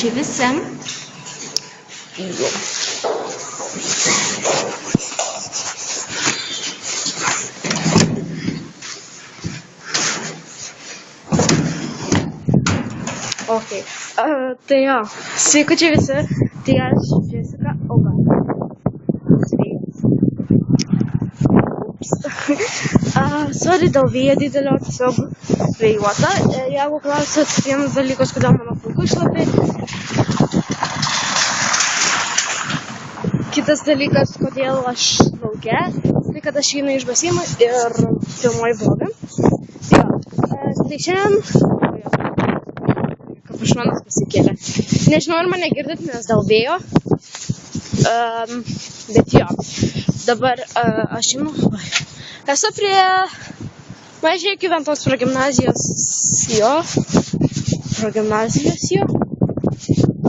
Sveiki visi. Okay. Tai jo, sveiki čia visi. Tai aš Jessica Oba. Sorry dėl vėjo didelio, tiesiog vėjuota. Jeigu klausot, vienas dalykas, kodėl mano plaukai šlapi. Kitas dalykas, kodėl aš lauke, tai kad aš einu iš baseino ir filmuoju vlogą. Tai šiandien kapušmanas pasikėlė. Nežinau, ar mane girdit, nes dėl vėjo. Bet jo, dabar aš einu. Esu prie Mažeikių Ventos progimnazijos jo.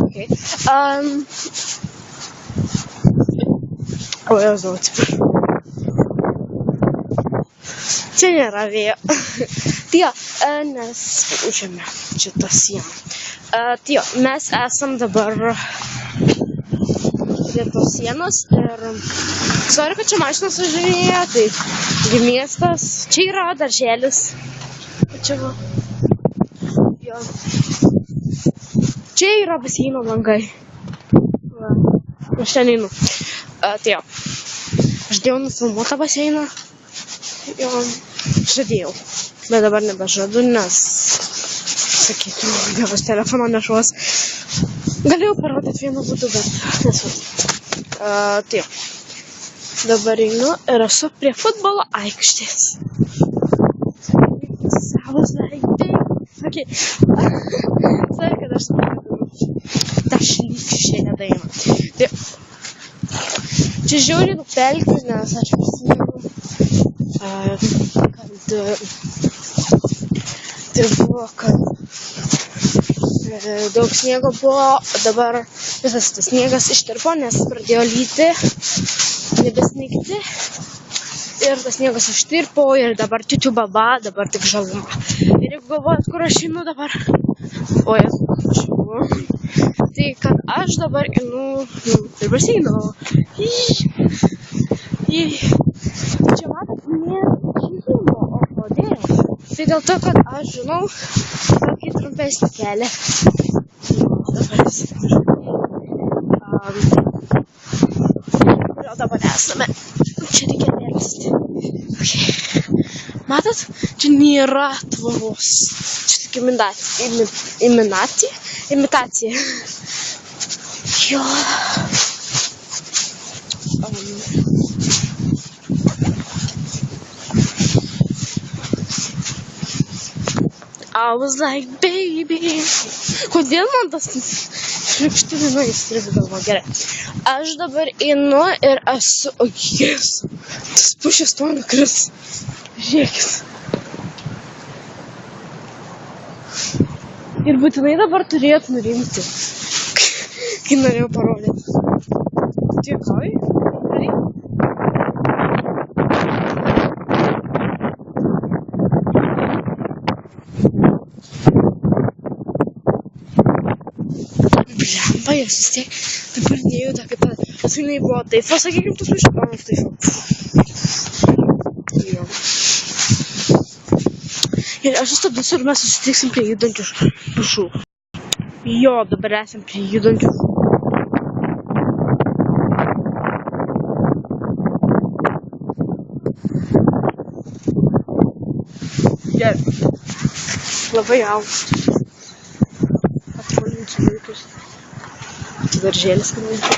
Okay. O Jėzau, atsiprašau. Čia nėra vėjo. Tai jo, nes užėmė šitą sieną. Tai jo, mes esam dabar prie tos sienos ir sorry, kad čia mašinos važinėja, tai miestas. Čia yra darželis. Čia va. Jo. Čia yra baseino langai. Va. Aš ten einu. Tai jo. Aš dėjau nufilmuotą baseiną. Jo. Žadėjau. Bet dabar nebežadu, nes sakytum, dievas telefono nešuos. Galėjau parodyti vienu būdu, bet nesvarbu. Tai jo. Dabar einu ir esu prie futbolo aikštės. Okay. Sorry, kad aš supratau tą šlykščią dainą. Tai čia žiauriai daug pelkių, nes aš prisimenu, kad tai buvo, kad daug sniego buvo, dabar visas tas sniegas ištirpo, nes pradėjo lyti, nebesnigti. Ir tas sniegas ištirpo ir dabar čiučiu baba, dabar tik žaluma. Ir jeigu galvojat, kur aš einu dabar, o Jėzau, aš einu, tai kad aš dabar einu ir baseino. Čia matot, nėra žinoma, o kodėl? Tai dėl to, kad aš žinau tokį trumpesnį kelią. Dabar kurio dabar esame. Čia reikia mėgsti. Okay. Matot, čia nėra tvoros. Čia tik imitacija. Jo. I was like, baby. Kodėl man tas šripštinimo įstrigdavo? Gerai. Aš dabar einu ir esu... O, Jėzu. Tas pušis to nukris. Žiūrėkit. Ir būtinai dabar turėtų nurimti. Kai norėjau parodyti. Tai ką? Blemba, jos vis tiek dabar nejuda, kaip atvinai buvo taifo, sakykim, tas užpanas taifo. Jo. Ir aš sustabdysiu ir mes susitiksim prie judančių pušų. Jo, dabar esam prie judančių. Gerai. Labai aukštas. Atvolinčių vaikus. Daržėlis, kad vaikų.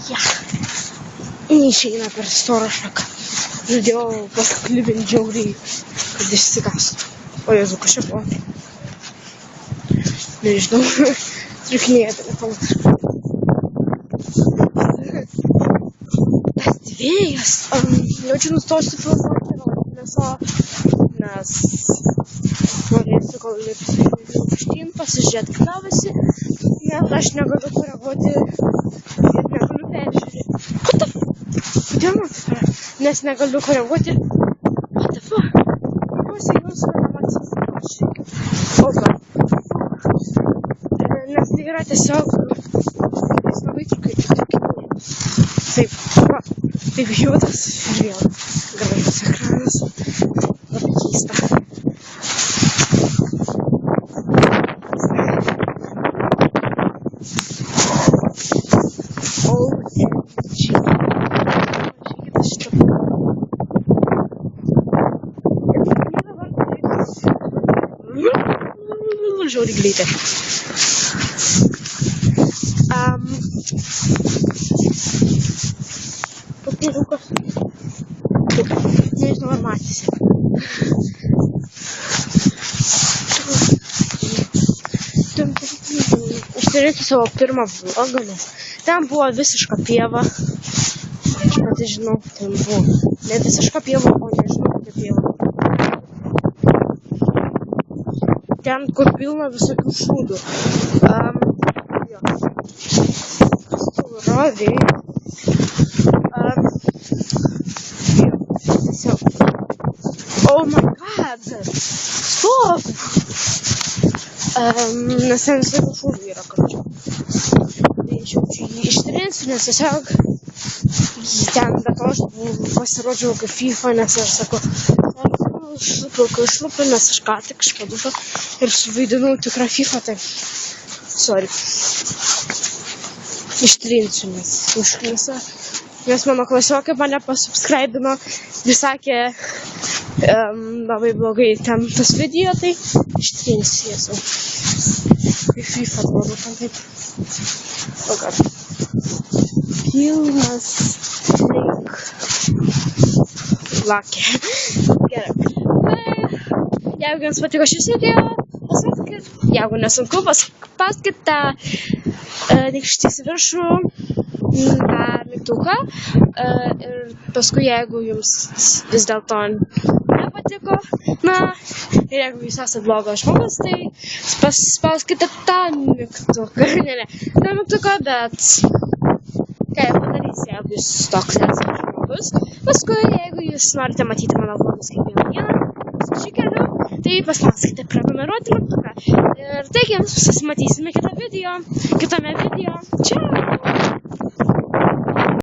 Ja. Neišeina per storą šaką. Žadėjau pasklibinti džiauriai, kad išsikastų. O Jėzu, kas čia buvo? Nežinau. Triukšinėja telefonas. Tas vėjas. Jaučiu nustosiu filmuoti nes norėsiu gal lipti aukštyn, pasižiūrėti, ką gavosi, nes aš negaliu koreguoti ir negaliu peržiūrėti. What the fuck? Kodėl man tai yra? Nes negaliu koreguoti. What the fuck? Tikiuosi, jūsų animacijos. yra tiesiog labai taip juodas ir vėl gražus ekranas. Labai keista. Žiauriai greitai. Papirukos. Nežinau, ar matėsi. Aš turėsiu savo pirmą vlogą, nes ten buvo visiška pieva. Aš pati žinau, ten buvo ne visiška pieva, o nežinau kokia pieva. Ten, kur pilna visokių šūdų. Storaviai. Tiesiog. Oh my god! Stop! Nes ten visokių šūdų yra kartu. Tai aš jau čia jį ištrinsiu, nes tiesiog ten, bet aš pasirodžiau kaip FIFA, nes aš sakau, išlupu, nes aš ką tik išpadušau ir suvaidinau tikrą FIFA, tai sorry. Ištrinsiu, nes užknisa. Nes mano klasiokė mane pasubscribino ir sakė labai blogai ten tas video, tai ištrinsiu jas. Kaip FIFA atrodo ten taip. O god. Pilnas lakė. Gerai. Jeigu jums patiko šis video, paspauskit. Jeigu nesunku, paspauskit tą nykštys viršų tą mygtuką. Ir paskui, jeigu jums vis dėlto nepatiko, ir jeigu jūs esate blogas žmogus, tai paspauskite tą mygtuką. Ne mygtuką, bet ką jie padarys, jeigu jūs toks esate žmogus. Paskui, jeigu jūs norite matyti mano vlogus kiekvieną dieną, šį keliu, tai paspauskite prenumeruoti mygtuką. Ir taigi, susimatysime kitame video. Ciao!